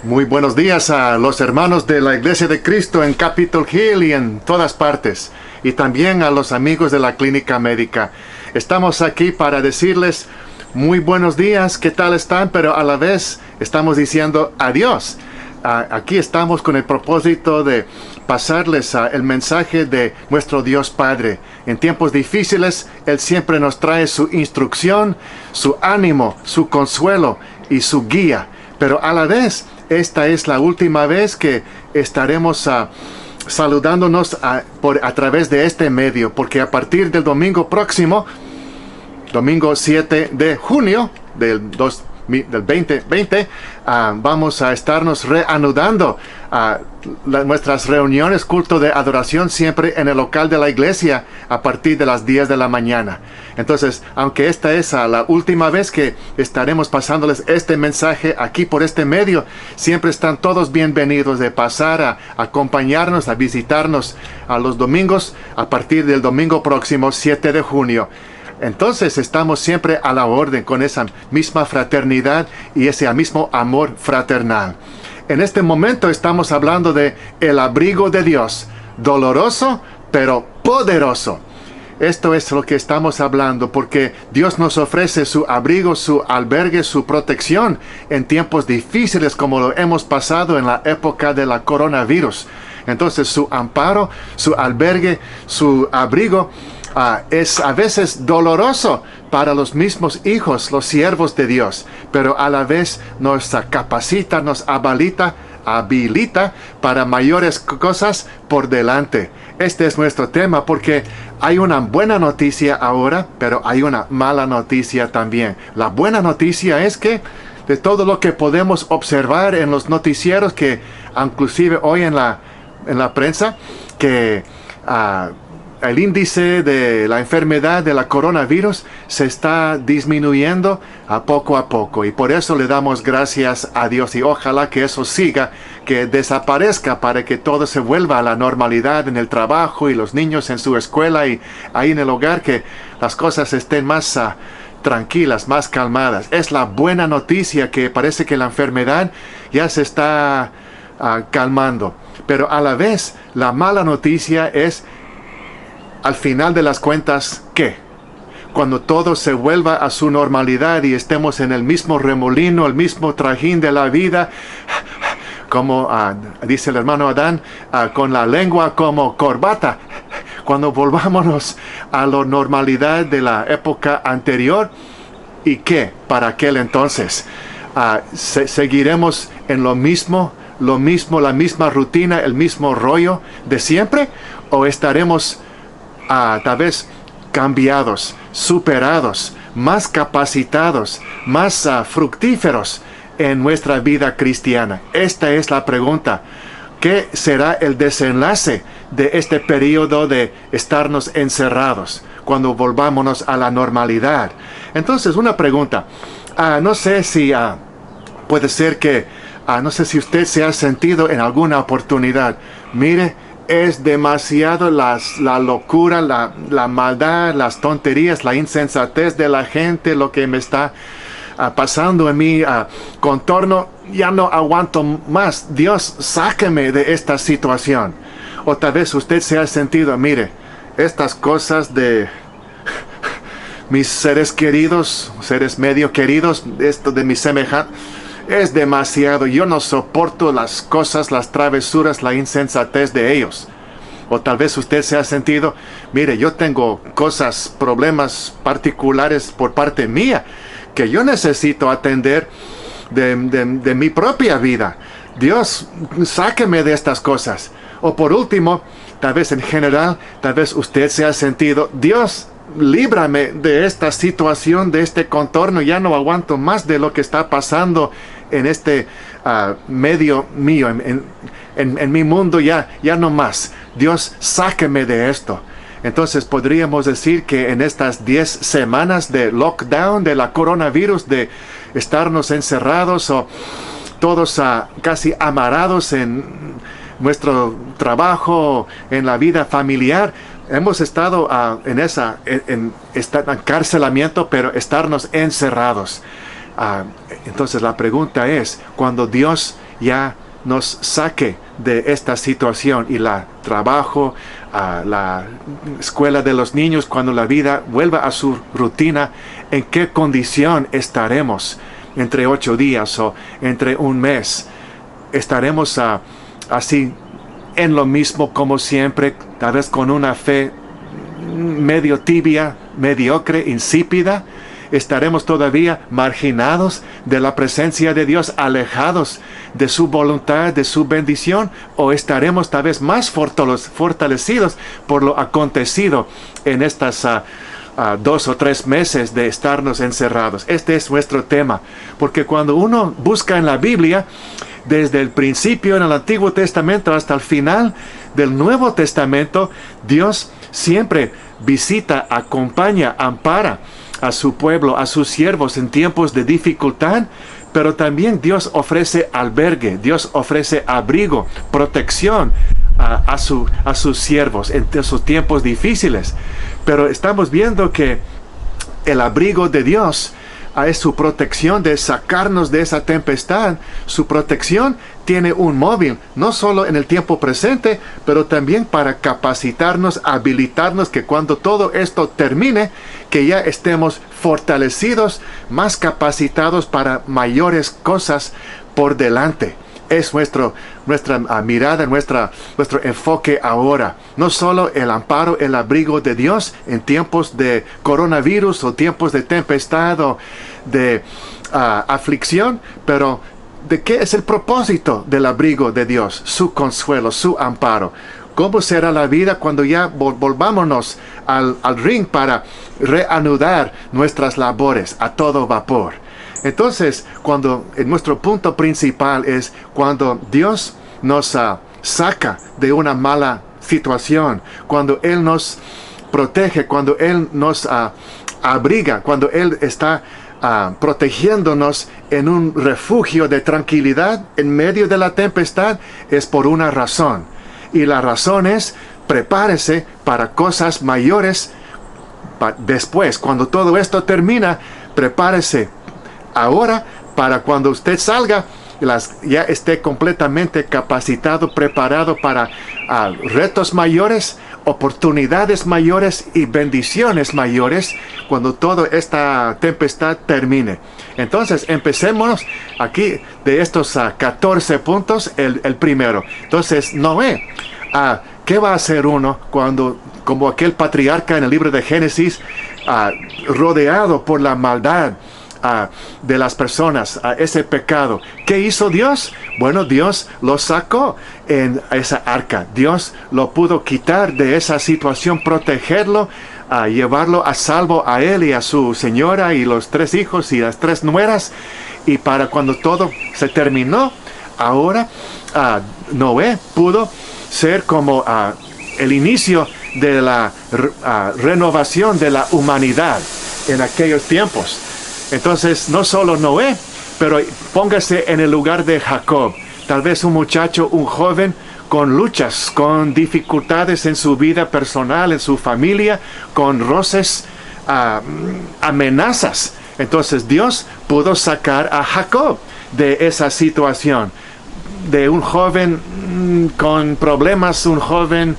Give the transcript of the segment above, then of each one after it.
Muy buenos días a los hermanos de la Iglesia de Cristo en Capitol Hill y en todas partes, y también a los amigos de la Clínica Médica. Estamos aquí para decirles muy buenos días, ¿qué tal están? Pero a la vez estamos diciendo adiós. Aquí estamos con el propósito de pasarles el mensaje de nuestro Dios Padre. En tiempos difíciles, Él siempre nos trae su instrucción, su ánimo, su consuelo y su guía. Pero a la vez, esta es la última vez que estaremos saludándonos a través de este medio, porque a partir del domingo próximo, domingo 7 de junio del 2020, vamos a estarnos reanudando nuestras reuniones, culto de adoración, siempre en el local de la iglesia a partir de las 10 de la mañana. Entonces, aunque esta es la última vez que estaremos pasándoles este mensaje aquí por este medio, siempre están todos bienvenidos de pasar a acompañarnos, a visitarnos a los domingos a partir del domingo próximo 7 de junio. Entonces estamos siempre a la orden con esa misma fraternidad y ese mismo amor fraternal. En este momento estamos hablando de el abrigo de Dios, doloroso pero poderoso. Esto es lo que estamos hablando, porque Dios nos ofrece su abrigo, su albergue, su protección en tiempos difíciles como lo hemos pasado en la época de la coronavirus. Entonces su amparo, su albergue, su abrigo es a veces doloroso para los mismos hijos, los siervos de Dios, pero a la vez nos capacita, nos habilita para mayores cosas por delante. Este es nuestro tema, porque hay una buena noticia ahora, pero hay una mala noticia también. La buena noticia es que de todo lo que podemos observar en los noticieros, que inclusive hoy en la prensa, que el índice de la enfermedad de la coronavirus se está disminuyendo a poco, y por eso le damos gracias a Dios, y ojalá que eso siga, que desaparezca, para que todo se vuelva a la normalidad en el trabajo y los niños en su escuela y ahí en el hogar, que las cosas estén más tranquilas, más calmadas. Es la buena noticia, que parece que la enfermedad ya se está calmando, pero a la vez la mala noticia es, al final de las cuentas, ¿qué? Cuando todo se vuelva a su normalidad y estemos en el mismo remolino, el mismo trajín de la vida, como dice el hermano Adán, con la lengua como corbata, cuando volvámonos a la normalidad de la época anterior, ¿y qué? Para aquel entonces, ¿seguiremos en lo mismo, la misma rutina, el mismo rollo de siempre? ¿O estaremos tal vez cambiados, superados, más capacitados, más fructíferos en nuestra vida cristiana? Esta es la pregunta. ¿Qué será el desenlace de este periodo de estarnos encerrados cuando volvámonos a la normalidad? Entonces, una pregunta. No sé si puede ser que, no sé si usted se ha sentido en alguna oportunidad, mire, es demasiado la locura, la maldad, las tonterías, la insensatez de la gente, lo que me está pasando en mi contorno. Ya no aguanto más. Dios, sáqueme de esta situación. O tal vez usted se ha sentido, mire, estas cosas de mis seres queridos, seres medio queridos, esto de mis semejantes, es demasiado. Yo no soporto las cosas, las travesuras, la insensatez de ellos. O tal vez usted se ha sentido, mire, yo tengo cosas, problemas particulares por parte mía, que yo necesito atender de mi propia vida. Dios, sáqueme de estas cosas. O por último, tal vez en general, tal vez usted se ha sentido, Dios, líbrame de esta situación, de este contorno. Ya no aguanto más de lo que está pasando en este medio mío, en mi mundo. Ya no más. Dios, sáqueme de esto. Entonces podríamos decir que en estas 10 semanas de lockdown de la coronavirus, de estarnos encerrados o todos casi amarrados en nuestro trabajo, en la vida familiar, hemos estado en encarcelamiento, pero estarnos encerrados. Entonces la pregunta es, cuando Dios ya nos saque de esta situación y la trabajo, la escuela de los niños, cuando la vida vuelva a su rutina, ¿en qué condición estaremos entre 8 días o entre un mes? ¿Estaremos así en lo mismo como siempre, tal vez con una fe medio tibia, mediocre, insípida? ¿Estaremos todavía marginados de la presencia de Dios, alejados de su voluntad, de su bendición? ¿O estaremos tal vez más fortalecidos por lo acontecido en estas 2 o 3 meses de estarnos encerrados? Este es nuestro tema, porque cuando uno busca en la Biblia, desde el principio en el Antiguo Testamento hasta el final del Nuevo Testamento, Dios siempre visita, acompaña, ampara a su pueblo, a sus siervos en tiempos de dificultad, pero también Dios ofrece albergue, Dios ofrece abrigo, protección a sus siervos en esos tiempos difíciles. Pero estamos viendo que el abrigo de Dios es su protección de sacarnos de esa tempestad. Su protección tiene un móvil, no solo en el tiempo presente, pero también para capacitarnos, habilitarnos, que cuando todo esto termine, que ya estemos fortalecidos, más capacitados para mayores cosas por delante. Es nuestra mirada, nuestro enfoque ahora. No solo el amparo, el abrigo de Dios en tiempos de coronavirus o tiempos de tempestad o de aflicción, pero ¿de qué es el propósito del abrigo de Dios? Su consuelo, su amparo. ¿Cómo será la vida cuando ya volvámonos al ring para reanudar nuestras labores a todo vapor? Entonces, nuestro punto principal es cuando Dios nos saca de una mala situación, cuando Él nos protege, cuando Él nos abriga, cuando Él está protegiéndonos en un refugio de tranquilidad en medio de la tempestad, es por una razón. Y la razón es: prepárese para cosas mayores después. Cuando todo esto termina, prepárese ahora para cuando usted salga, ya esté completamente capacitado, preparado para retos mayores, oportunidades mayores y bendiciones mayores cuando toda esta tempestad termine. Entonces, empecemos aquí de estos 14 puntos, el primero. Entonces, Noé, ¿qué va a hacer uno cuando, como aquel patriarca en el libro de Génesis, rodeado por la maldad de las personas, ese pecado? ¿Qué hizo Dios? Bueno, Dios lo sacó en esa arca. Dios lo pudo quitar de esa situación, protegerlo, llevarlo a salvo a él y a su señora y los 3 hijos y las 3 nueras. Y para cuando todo se terminó, ahora Noé pudo ser como el inicio de la renovación de la humanidad en aquellos tiempos. Entonces, no solo Noé, pero póngase en el lugar de Jacob. Tal vez un muchacho, un joven, con luchas, con dificultades en su vida personal, en su familia, con roces, amenazas. Entonces, Dios pudo sacar a Jacob de esa situación. De un joven con problemas, un joven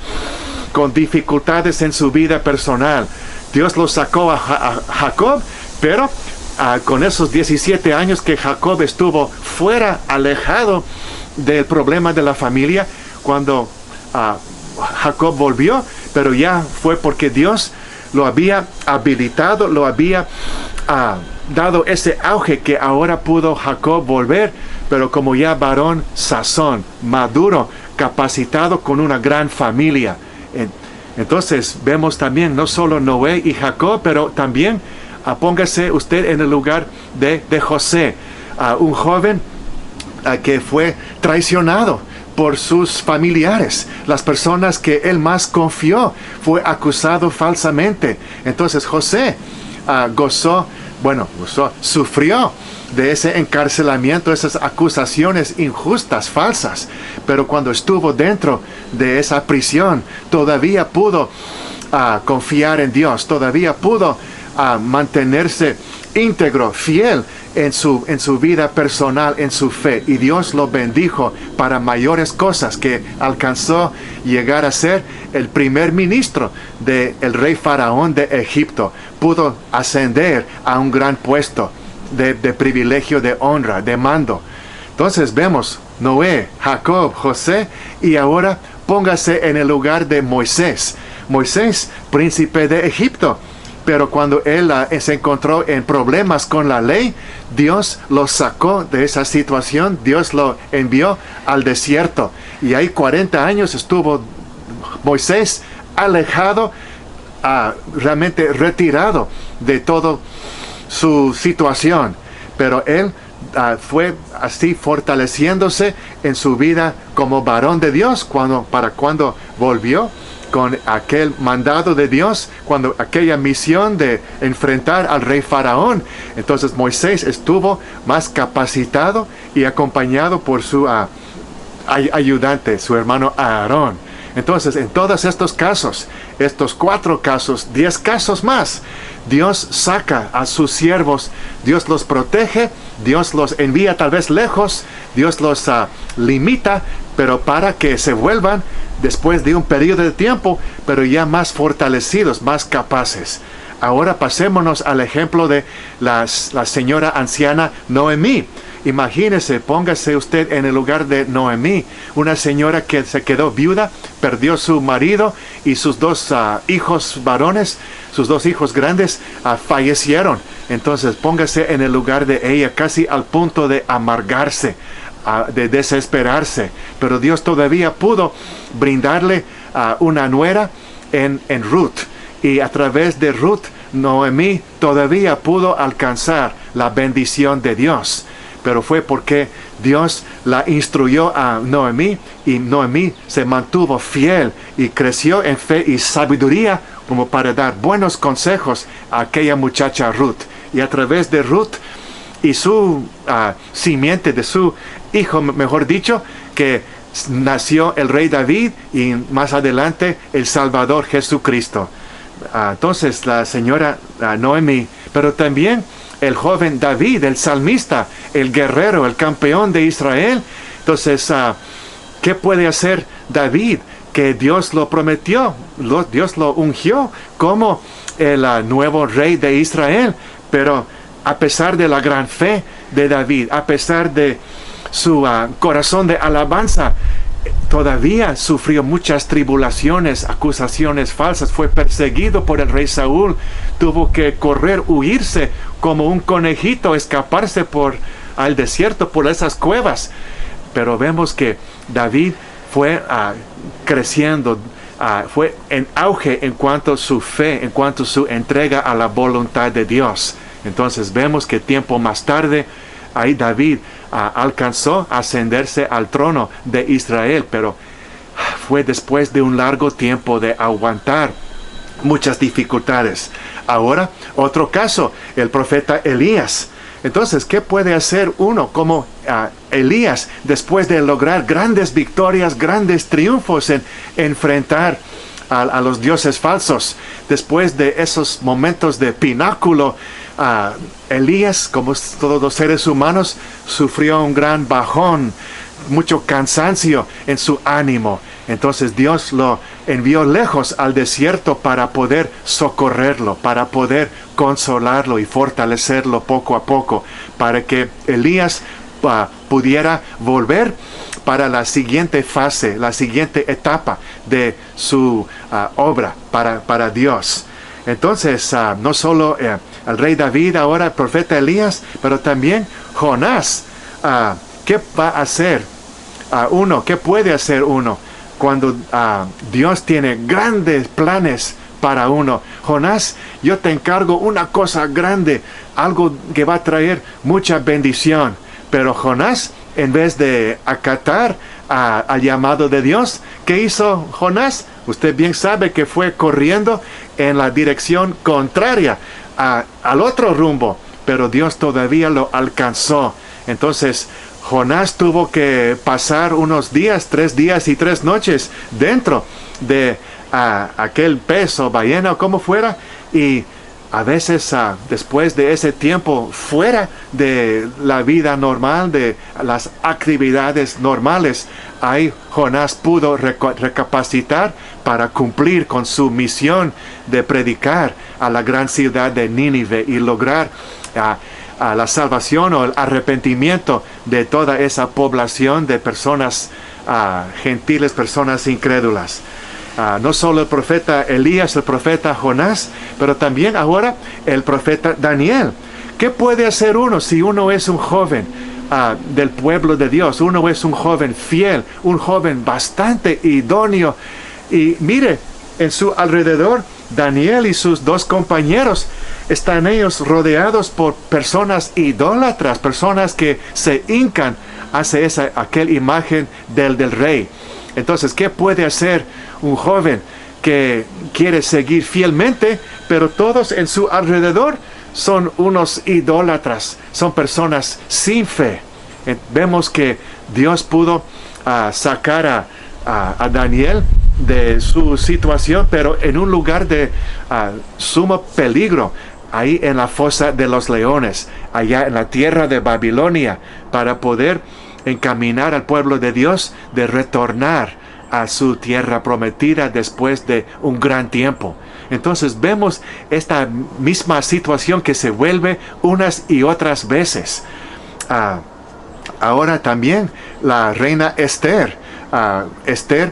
con dificultades en su vida personal. Dios lo sacó a Jacob, pero con esos 17 años que Jacob estuvo fuera, alejado del problema de la familia, cuando Jacob volvió, pero ya fue porque Dios lo había habilitado, lo había dado ese auge que ahora pudo Jacob volver, pero como ya varón sazón, maduro, capacitado con una gran familia. Entonces vemos también no solo Noé y Jacob, pero también póngase usted en el lugar de José, un joven que fue traicionado por sus familiares, las personas que él más confió, fue acusado falsamente. Entonces José sufrió de ese encarcelamiento, esas acusaciones injustas, falsas, pero cuando estuvo dentro de esa prisión, todavía pudo confiar en Dios, todavía pudo mantenerse íntegro, fiel en su vida personal, en su fe. Y Dios lo bendijo para mayores cosas, que alcanzó llegar a ser el primer ministro del rey faraón de Egipto. Pudo ascender a un gran puesto de privilegio, de honra, de mando. Entonces vemos Noé, Jacob, José, y ahora póngase en el lugar de Moisés. Moisés, príncipe de Egipto. Pero cuando él se encontró en problemas con la ley, Dios lo sacó de esa situación. Dios lo envió al desierto. Y ahí 40 años estuvo Moisés alejado, realmente retirado de toda su situación. Pero él fue así fortaleciéndose en su vida como varón de Dios para cuando volvió con aquel mandado de Dios, cuando aquella misión de enfrentar al rey faraón. Entonces Moisés estuvo más capacitado y acompañado por su ayudante, su hermano Aarón. Entonces, en todos estos casos, estos 4 casos, 10 casos más, Dios saca a sus siervos, Dios los protege, Dios los envía tal vez lejos, Dios los limita, pero para que se vuelvan después de un periodo de tiempo, pero ya más fortalecidos, más capaces. Ahora pasémonos al ejemplo de la señora anciana Noemí. Imagínese, póngase usted en el lugar de Noemí, una señora que se quedó viuda, perdió su marido y sus 2 hijos varones, sus 2 hijos grandes fallecieron. Entonces póngase en el lugar de ella, casi al punto de amargarse, de desesperarse. Pero Dios todavía pudo brindarle una nuera en Ruth. Y a través de Ruth, Noemí todavía pudo alcanzar la bendición de Dios. Pero fue porque Dios la instruyó a Noemí, y Noemí se mantuvo fiel y creció en fe y sabiduría como para dar buenos consejos a aquella muchacha Ruth. Y a través de Ruth y su simiente, de su hijo, mejor dicho, que nació el rey David y más adelante el Salvador Jesucristo. Entonces la señora Noemí, pero también el joven David, el salmista, el guerrero, el campeón de Israel. Entonces, ¿qué puede hacer David? Que Dios lo prometió, Dios lo ungió como el nuevo rey de Israel. Pero a pesar de la gran fe de David, a pesar de su corazón de alabanza, todavía sufrió muchas tribulaciones, acusaciones falsas, fue perseguido por el rey Saúl, tuvo que correr, huirse como un conejito, escaparse al desierto, por esas cuevas. Pero vemos que David fue creciendo, fue en auge en cuanto a su fe, en cuanto a su entrega a la voluntad de Dios. Entonces vemos que tiempo más tarde, ahí David alcanzó a ascenderse al trono de Israel, pero fue después de un largo tiempo de aguantar muchas dificultades. Ahora, otro caso, el profeta Elías. Entonces, ¿qué puede hacer uno como Elías después de lograr grandes victorias, grandes triunfos en enfrentar a los dioses falsos? Después de esos momentos de pináculo, Elías, como todos los seres humanos, sufrió un gran bajón, mucho cansancio en su ánimo. Entonces Dios lo envió lejos al desierto para poder socorrerlo, para poder consolarlo y fortalecerlo poco a poco, para que Elías pudiera volver para la siguiente fase, la siguiente etapa de su obra para Dios. Entonces, no solo el rey David, ahora el profeta Elías, pero también Jonás. ¿Qué va a hacer uno? ¿Qué puede hacer uno cuando Dios tiene grandes planes para uno? Jonás, yo te encargo una cosa grande, algo que va a traer mucha bendición. Pero Jonás, en vez de acatar al llamado de Dios, ¿qué hizo Jonás? Usted bien sabe que fue corriendo en la dirección contraria al otro rumbo, pero Dios todavía lo alcanzó. Entonces Jonás tuvo que pasar unos días, 3 días y 3 noches dentro de aquel pez o ballena o como fuera, y a veces después de ese tiempo fuera de la vida normal, de las actividades normales, ahí Jonás pudo recapacitar para cumplir con su misión de predicar a la gran ciudad de Nínive y lograr a la salvación o el arrepentimiento de toda esa población de personas gentiles, personas incrédulas. No solo el profeta Elías, el profeta Jonás, pero también ahora el profeta Daniel. ¿Qué puede hacer uno si uno es un joven del pueblo de Dios? Uno es un joven fiel, un joven bastante idóneo. Y mire, en su alrededor, Daniel y sus dos compañeros, están ellos rodeados por personas idólatras, personas que se hincan hacia aquella imagen del rey. Entonces, ¿qué puede hacer un joven que quiere seguir fielmente, pero todos en su alrededor son unos idólatras, son personas sin fe? Vemos que Dios pudo sacar a Daniel de su situación, pero en un lugar de sumo peligro, ahí en la fosa de los leones, allá en la tierra de Babilonia, para poder encaminar al pueblo de Dios de retornar a su tierra prometida después de un gran tiempo. Entonces vemos esta misma situación que se vuelve unas y otras veces. Ahora también la reina Esther. Esther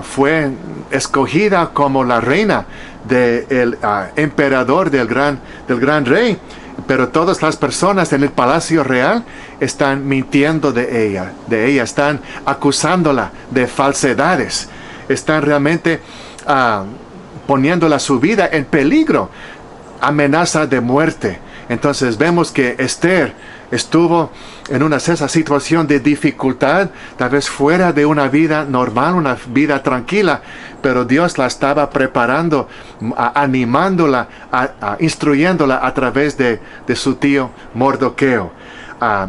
fue escogida como la reina del emperador, del gran rey. Pero todas las personas en el palacio real están mintiendo de ella, están acusándola de falsedades, están realmente poniéndola su vida en peligro, amenaza de muerte. Entonces vemos que Esther estuvo en esa situación de dificultad, tal vez fuera de una vida normal, una vida tranquila, pero Dios la estaba preparando, animándola, instruyéndola a través de su tío Mardoqueo.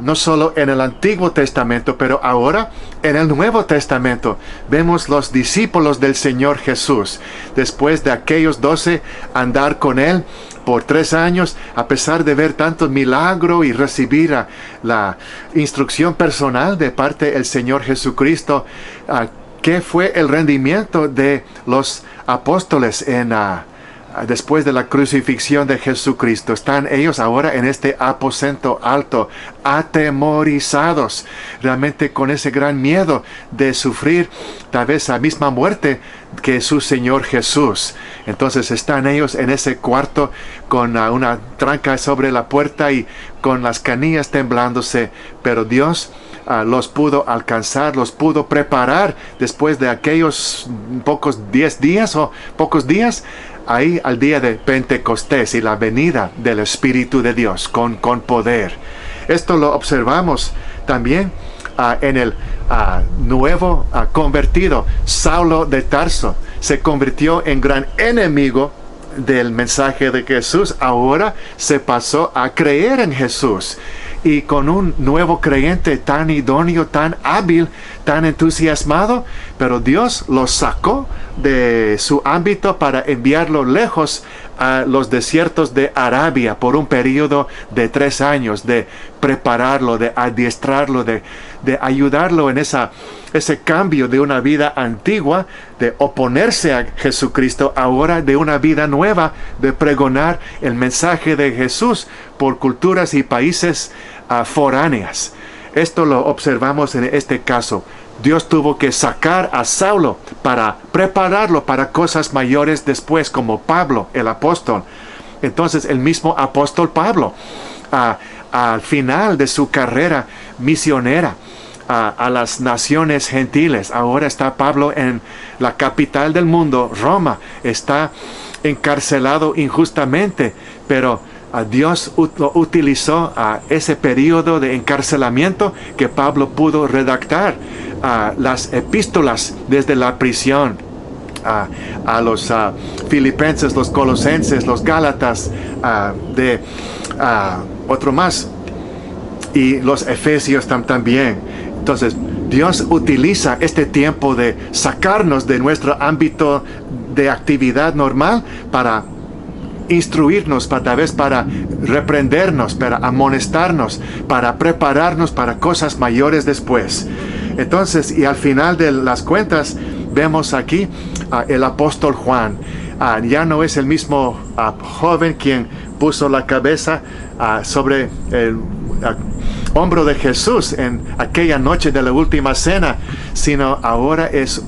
No solo en el Antiguo Testamento, pero ahora en el Nuevo Testamento vemos los discípulos del Señor Jesús. Después de aquellos 12 andar con Él por 3 años, a pesar de ver tanto milagro y recibir la instrucción personal de parte del Señor Jesucristo, ¿qué fue el rendimiento de los apóstoles después de la crucifixión de Jesucristo? Están ellos ahora en este aposento alto, atemorizados, realmente con ese gran miedo de sufrir tal vez la misma muerte que su Señor Jesús. Entonces están ellos en ese cuarto con una tranca sobre la puerta y con las canillas temblándose, pero Dios los pudo alcanzar, los pudo preparar después de aquellos pocos días, ahí al día de Pentecostés y la venida del Espíritu de Dios con poder. Esto lo observamos también en el nuevo convertido, Saulo de Tarso. Se convirtió en gran enemigo del mensaje de Jesús. Ahora se pasó a creer en Jesús. Y con un nuevo creyente tan idóneo, tan hábil, tan entusiasmado, pero Dios lo sacó de su ámbito para enviarlo lejos a los desiertos de Arabia por un periodo de 3 años, de prepararlo, de adiestrarlo, de ayudarlo en ese cambio de una vida antigua, de oponerse a Jesucristo, ahora de una vida nueva, de pregonar el mensaje de Jesús por culturas y países foráneas. Esto lo observamos en este caso. Dios tuvo que sacar a Saulo para prepararlo para cosas mayores después, como Pablo, el apóstol. Entonces, el mismo apóstol Pablo, al final de su carrera misionera a las naciones gentiles, ahora está Pablo en la capital del mundo, Roma, está encarcelado injustamente, pero Dios utilizó ese periodo de encarcelamiento que Pablo pudo redactar las epístolas desde la prisión a los filipenses, los colosenses, los gálatas, otro más, y los efesios también. Entonces Dios utiliza este tiempo de sacarnos de nuestro ámbito de actividad normal para instruirnos, tal vez para reprendernos, para amonestarnos, para prepararnos para cosas mayores después. Entonces, y al final de las cuentas, vemos aquí el apóstol Juan. Ya no es el mismo joven quien puso la cabeza sobre el hombro de Jesús en aquella noche de la última cena, sino ahora es,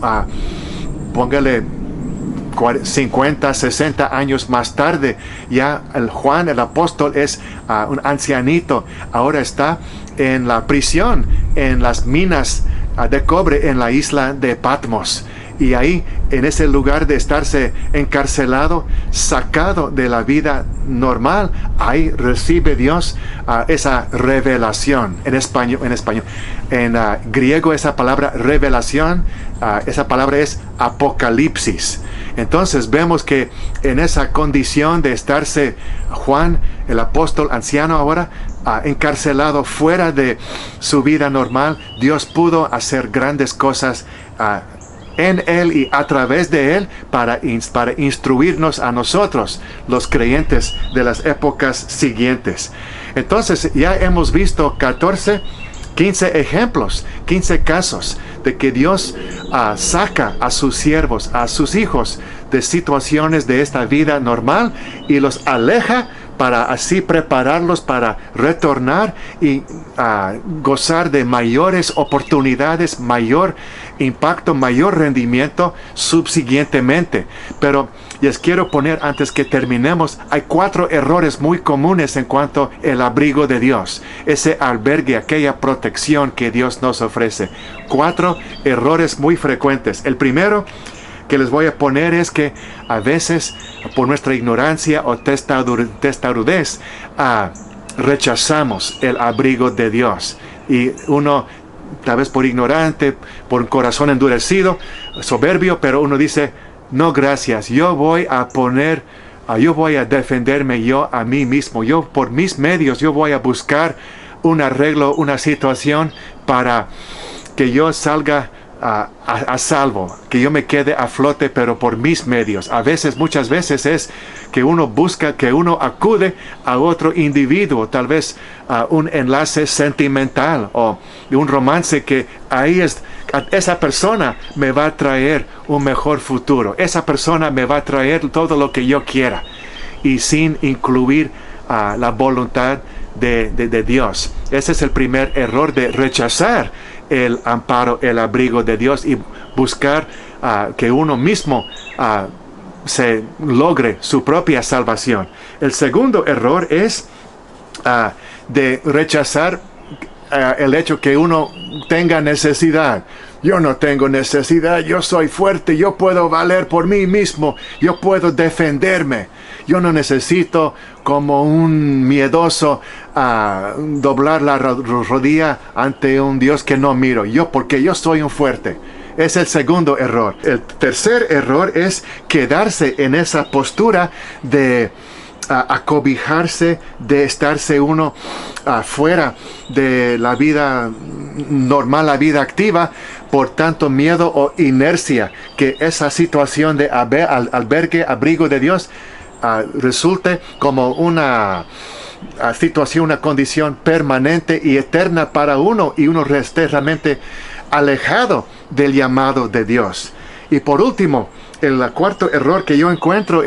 póngale 50, 60 años más tarde, ya el Juan, el apóstol, es un ancianito. Ahora está en la prisión, en las minas de cobre en la isla de Patmos. Y ahí, en ese lugar de estarse encarcelado, sacado de la vida normal, ahí recibe Dios esa revelación. En español. En griego esa palabra revelación, esa palabra es apocalipsis. Entonces vemos que en esa condición de estarse Juan, el apóstol anciano ahora, encarcelado fuera de su vida normal, Dios pudo hacer grandes cosas en él y a través de él para instruirnos a nosotros, los creyentes de las épocas siguientes. Entonces ya hemos visto 15 ejemplos, 15 casos de que Dios saca a sus siervos, a sus hijos de situaciones de esta vida normal y los aleja para así prepararlos para retornar y gozar de mayores oportunidades, mayor impacto, mayor rendimiento subsiguientemente. Pero les quiero poner, antes que terminemos, hay 4 errores muy comunes en cuanto al abrigo de Dios, ese albergue, aquella protección que Dios nos ofrece. 4 errores muy frecuentes. El primero que les voy a poner es que a veces, por nuestra ignorancia o testarudez, rechazamos el abrigo de Dios. Y uno, tal vez por ignorante, por un corazón endurecido, soberbio, pero uno dice, no gracias, yo voy a defenderme yo a mí mismo. Yo por mis medios, yo voy a buscar un arreglo, una situación para que yo salga a salvo, que yo me quede a flote, pero por mis medios. Muchas veces es que uno acude a otro individuo, tal vez un enlace sentimental o un romance que esa persona me va a traer un mejor futuro, esa persona me va a traer todo lo que yo quiera, y sin incluir la voluntad de Dios. Ese es el primer error, de rechazar el amparo, el abrigo de Dios y buscar que uno mismo se logre su propia salvación. El segundo error es de rechazar el hecho que uno tenga necesidad. Yo no tengo necesidad, yo soy fuerte, yo puedo valer por mí mismo, yo puedo defenderme. Yo no necesito, como un miedoso, doblar la rodilla ante un Dios que no miro. Porque yo soy un fuerte. Es el segundo error. El tercer error es quedarse en esa postura de acobijarse, de estarse uno fuera de la vida normal, la vida activa, por tanto miedo o inercia, que esa situación de albergue, abrigo de Dios, resulte como una situación, una condición permanente y eterna para uno, y uno esté realmente alejado del llamado de Dios. Y por último, el cuarto error que yo encuentro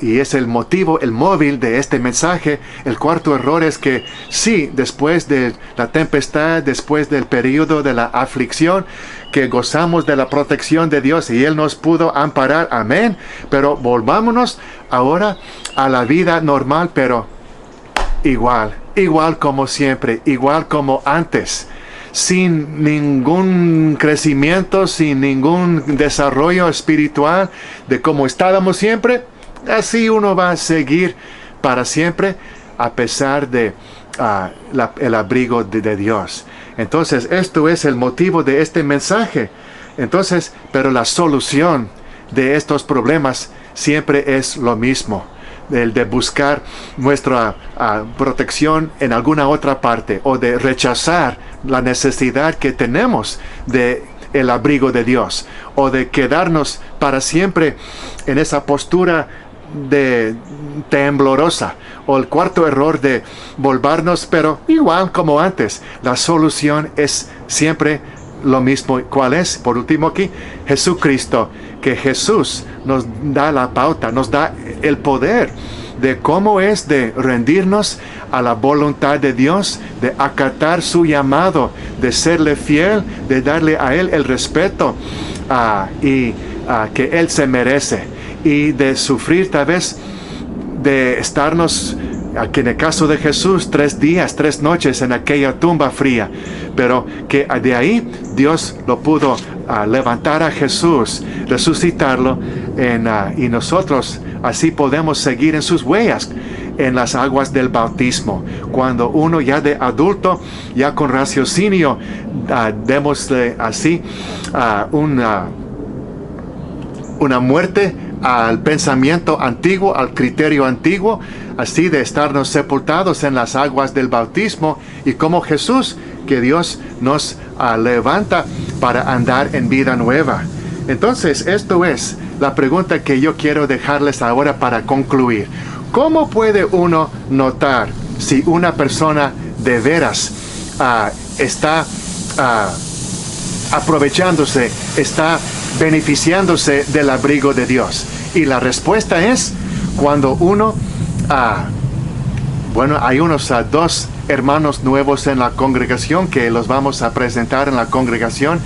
y es el motivo, el móvil de este mensaje. El cuarto error es que sí, después de la tempestad, después del periodo de la aflicción, que gozamos de la protección de Dios y Él nos pudo amparar, amén, pero volvámonos ahora a la vida normal, pero igual como siempre, igual como antes, sin ningún crecimiento, sin ningún desarrollo espiritual de como estábamos siempre. Así uno va a seguir para siempre, a pesar de el abrigo de Dios. Entonces, esto es el motivo de este mensaje. Entonces, pero la solución de estos problemas siempre es lo mismo: el de buscar nuestra protección en alguna otra parte, o de rechazar la necesidad que tenemos de el abrigo de Dios, o de quedarnos para siempre en esa postura de temblorosa, o el cuarto error de volvernos, pero igual como antes. La solución es siempre lo mismo. ¿Cuál es? Por último aquí, Jesucristo, que Jesús nos da la pauta, nos da el poder de cómo es de rendirnos a la voluntad de Dios, de acatar su llamado, de serle fiel, de darle a Él el respeto que Él se merece, y de sufrir tal vez, de estarnos, aquí en el caso de Jesús, 3 días, 3 noches en aquella tumba fría, pero que de ahí Dios lo pudo levantar a Jesús, resucitarlo, y nosotros así podemos seguir en sus huellas en las aguas del bautismo. Cuando uno ya de adulto, ya con raciocinio, démosle así una muerte al pensamiento antiguo, al criterio antiguo, así de estarnos sepultados en las aguas del bautismo, y como Jesús, que Dios nos levanta para andar en vida nueva. Entonces, esto es la pregunta que yo quiero dejarles ahora para concluir. ¿Cómo puede uno notar si una persona de veras está aprovechándose, está beneficiándose del abrigo de Dios? Y la respuesta es cuando uno, hay unos 2 hermanos nuevos en la congregación que los vamos a presentar en la congregación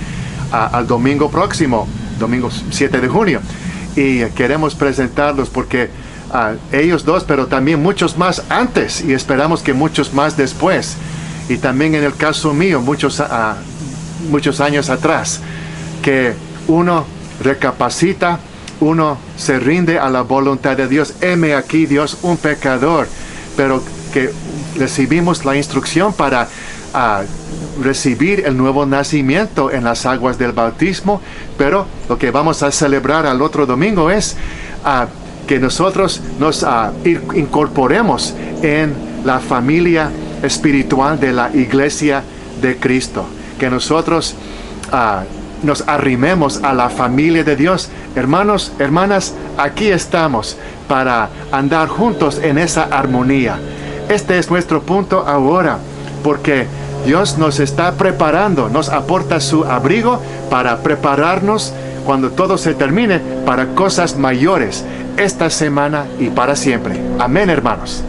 al domingo próximo, domingo 7 de junio. Y queremos presentarlos porque ellos 2, pero también muchos más antes, y esperamos que muchos más después. Y también en el caso mío, muchos años atrás, que uno recapacita, uno se rinde a la voluntad de Dios. Heme aquí, Dios, un pecador, pero que recibimos la instrucción para recibir el nuevo nacimiento en las aguas del bautismo. Pero lo que vamos a celebrar al otro domingo es que nosotros nos incorporemos en la familia espiritual de la Iglesia de Cristo, que nosotros nos arrimemos a la familia de Dios. Hermanos, hermanas, aquí estamos para andar juntos en esa armonía. Este es nuestro punto ahora, porque Dios nos está preparando, nos aporta su abrigo para prepararnos cuando todo se termine para cosas mayores esta semana y para siempre. Amén, hermanos.